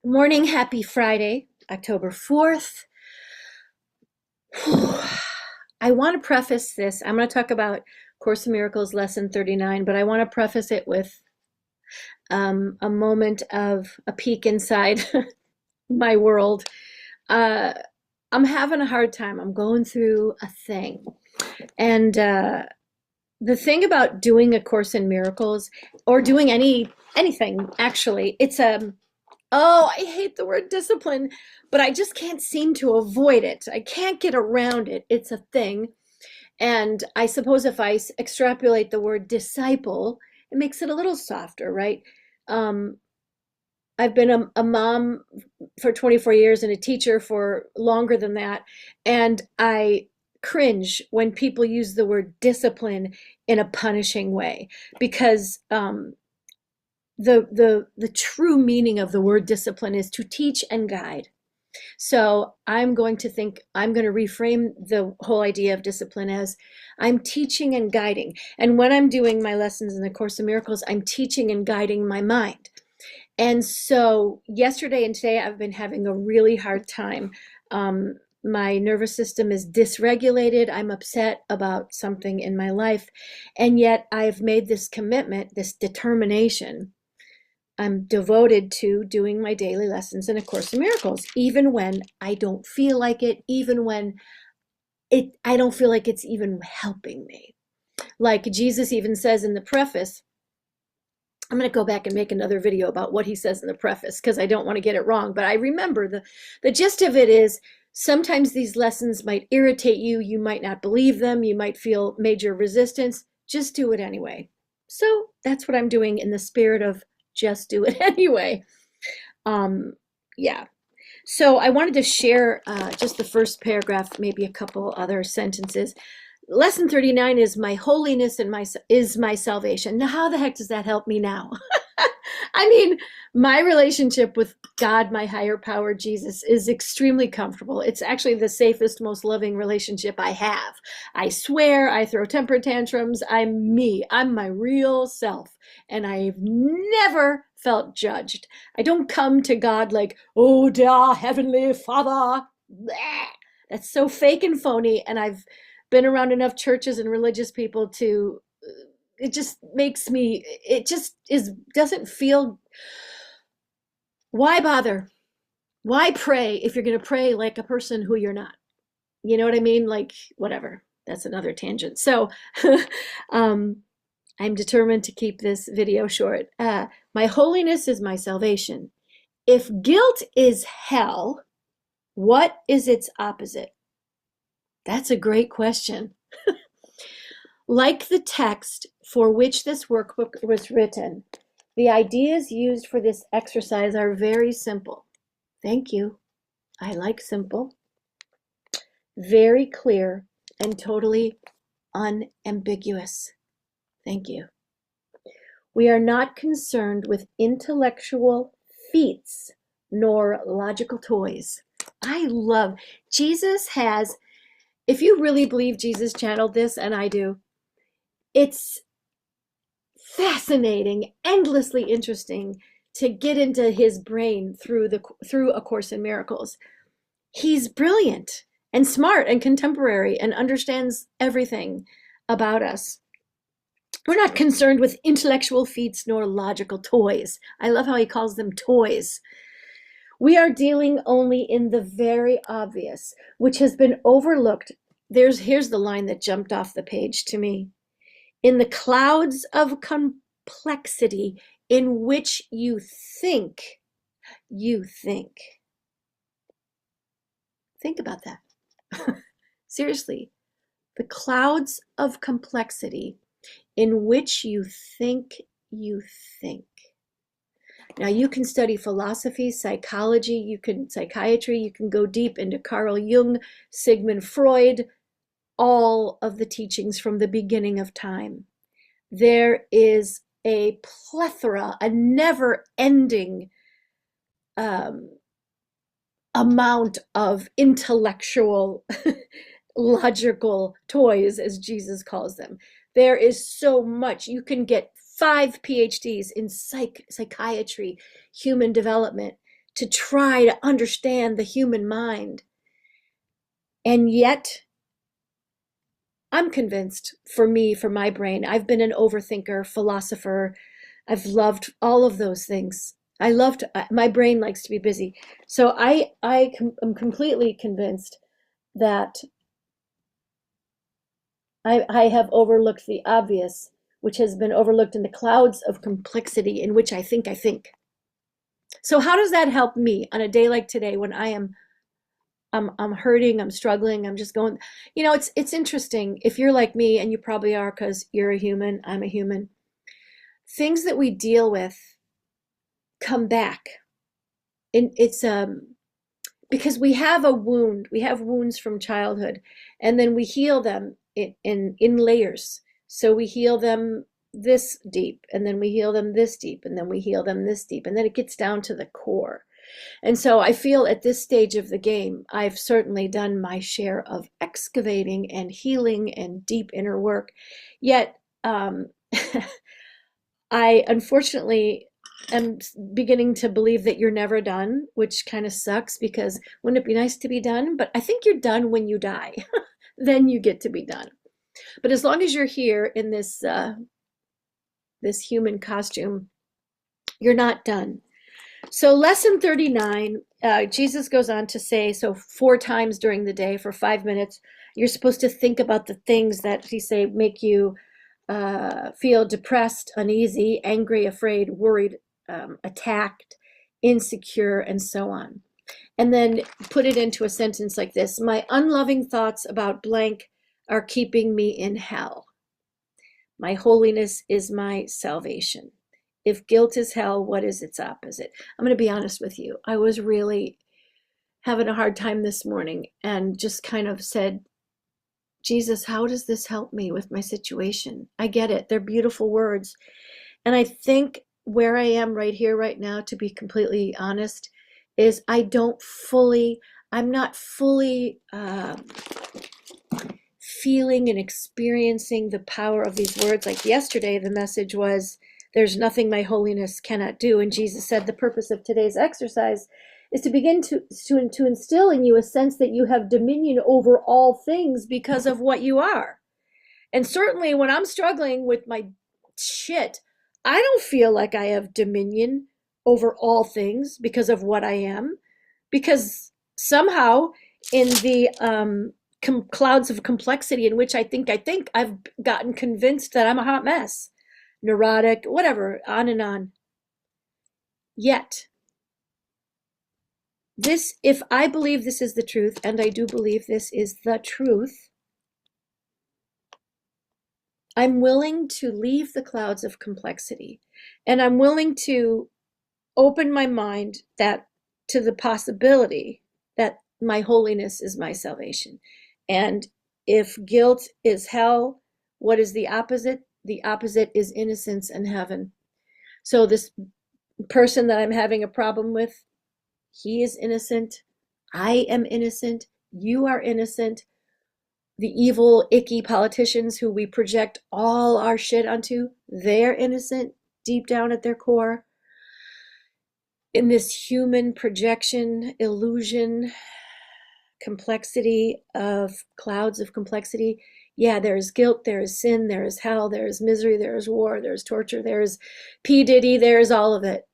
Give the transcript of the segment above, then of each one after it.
Morning, happy Friday, October 4th. I want to preface this. I'm going to talk about Course in Miracles lesson 39, but I want to preface it with a moment of a peek inside my world. I'm having a hard time. I'm going through a thing. And the thing about doing A Course in Miracles or doing anything, actually, oh, I hate the word discipline, but I just can't seem to avoid it. I can't get around it. It's a thing. And I suppose if I extrapolate the word disciple, it makes it a little softer, right? Um, I've been a mom for 24 years and a teacher for longer than that. And I cringe when people use the word discipline in a punishing way because the true meaning of the word discipline is to teach and guide. So I'm going to reframe the whole idea of discipline as I'm teaching and guiding. And when I'm doing my lessons in the Course in Miracles, I'm teaching and guiding my mind. And so yesterday and today, I've been having a really hard time. My nervous system is dysregulated. I'm upset about something in my life. And yet I've made this commitment, this determination. I'm devoted to doing my daily lessons in A Course in Miracles, even when I don't feel like it, even when I don't feel like it's even helping me. Like Jesus even says in the preface, I'm going to go back and make another video about what he says in the preface because I don't want to get it wrong. But I remember the gist of it is sometimes these lessons might irritate you. You might not believe them. You might feel major resistance. Just do it anyway. So that's what I'm doing in the spirit of just do it anyway. Yeah. So I wanted to share just the first paragraph, maybe a couple other sentences. Lesson 39 is my holiness and is my salvation. Now, how the heck does that help me now? I mean, my relationship with God, my higher power, Jesus, is extremely comfortable. It's actually the safest, most loving relationship I have. I swear, I throw temper tantrums. I'm me. I'm my real self. And I've never felt judged. I don't come to God like, oh, dear Heavenly Father. Blah. That's so fake and phony. And I've been around enough churches and religious people to it just makes me doesn't feel. Why bother? Why pray if you're going to pray like a person who you're not? You know what I mean? Like, whatever. That's another tangent. So I'm determined to keep this video short. My holiness is my salvation. If guilt is hell, what is its opposite? That's a great question. Like the text for which this workbook was written, the ideas used for this exercise are very simple. Thank you. I like simple. Very clear and totally unambiguous. Thank you. We are not concerned with intellectual feats nor logical toys. I love Jesus has, if you really believe Jesus channeled this, and I do, it's fascinating, endlessly interesting to get into his brain through A Course in Miracles. He's brilliant and smart and contemporary and understands everything about us. We're not concerned with intellectual feats nor logical toys. I love how he calls them toys. We are dealing only in the very obvious, which has been overlooked. Here's the line that jumped off the page to me. In the clouds of complexity in which you think. Think about that. Seriously, the clouds of complexity in which you think. Now you can study philosophy, psychology, psychiatry, you can go deep into Carl Jung, Sigmund Freud, all of the teachings from the beginning of time. There is a plethora, a never-ending amount of intellectual, logical toys, as Jesus calls them. There is so much. You can get 5 PhDs in psychiatry, human development, to try to understand the human mind. And yet, I'm convinced, for me, for my brain, I've been an overthinker, philosopher. I've loved all of those things. My brain likes to be busy. So am completely convinced that I have overlooked the obvious, which has been overlooked in the clouds of complexity in which I think I think. So how does that help me on a day like today when I'm hurting, I'm struggling, I'm just going, it's interesting. If you're like me, and you probably are because you're a human, I'm a human, things that we deal with come back. And it's because we have wounds from childhood, and then we heal them in layers. So we heal them this deep, and then we heal them this deep, and then we heal them this deep, and then it gets down to the core. And so I feel at this stage of the game, I've certainly done my share of excavating and healing and deep inner work. Yet, I unfortunately am beginning to believe that you're never done, which kind of sucks, because wouldn't it be nice to be done? But I think you're done when you die. Then you get to be done. But as long as you're here in this human costume, you're not done. So lesson 39, Jesus goes on to say, so 4 times during the day for 5 minutes, you're supposed to think about the things that he say make you feel depressed, uneasy, angry, afraid, worried, attacked, insecure, and so on. And then put it into a sentence like this: my unloving thoughts about blank are keeping me in hell. My holiness is my salvation. If guilt is hell, what is its opposite? I'm going to be honest with you. I was really having a hard time this morning and just kind of said, Jesus, how does this help me with my situation? I get it. They're beautiful words. And I think where I am right here, right now, to be completely honest, is I'm not fully feeling and experiencing the power of these words. Like yesterday, the message was, there's nothing my holiness cannot do. And Jesus said the purpose of today's exercise is to begin to instill in you a sense that you have dominion over all things because of what you are. And certainly when I'm struggling with my shit, I don't feel like I have dominion over all things because of what I am. Because somehow in the clouds of complexity in which I think I've gotten convinced that I'm a hot mess, neurotic, whatever, on and on. Yet, if I believe this is the truth, and I do believe this is the truth, I'm willing to leave the clouds of complexity, and I'm willing to open my mind to the possibility that my holiness is my salvation. And if guilt is hell, what is the opposite? The opposite is innocence and heaven. So this person that I'm having a problem with, he is innocent. I am innocent. You are innocent. The evil, icky politicians who we project all our shit onto, they're innocent deep down at their core. In this human projection, illusion, complexity of clouds of complexity, yeah, there is guilt, there is sin, there is hell, there is misery, there is war, there is torture, there is P. Diddy, there is all of it.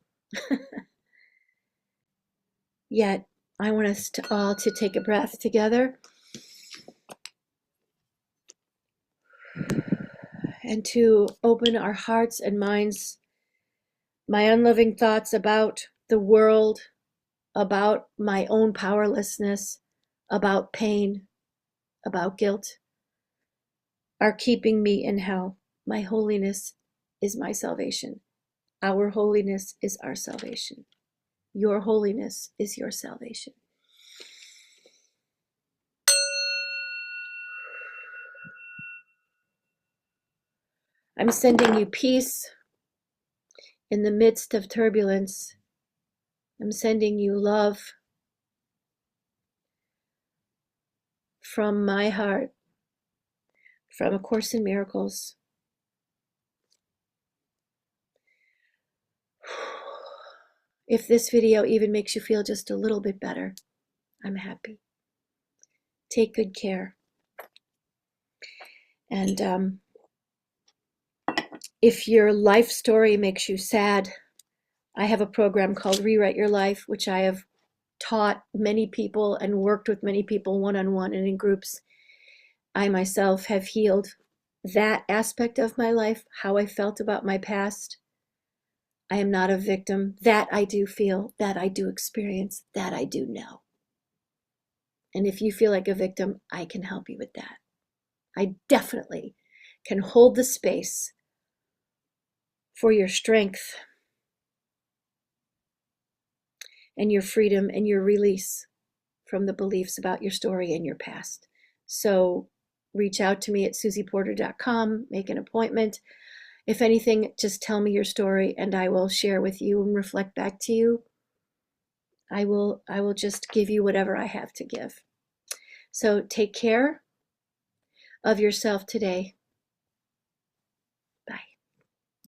Yet, I want us all to take a breath together and to open our hearts and minds. My unloving thoughts about the world, about my own powerlessness, about pain, about guilt, are keeping me in hell. My holiness is my salvation. Our holiness is our salvation. Your holiness is your salvation. I'm sending you peace in the midst of turbulence. I'm sending you love from my heart, from A Course in Miracles. If this video even makes you feel just a little bit better, I'm happy. Take good care. And if your life story makes you sad, I have a program called Rewrite Your Life, which I have taught many people and worked with many people one-on-one and in groups. I myself have healed that aspect of my life, how I felt about my past. I am not a victim. That I do feel, that I do experience, that I do know. And if you feel like a victim, I can help you with that. I definitely can hold the space for your strength and your freedom and your release from the beliefs about your story and your past. So reach out to me at susieporter.com, make an appointment. If anything, just tell me your story and I will share with you and reflect back to you. I will just give you whatever I have to give. So take care of yourself today.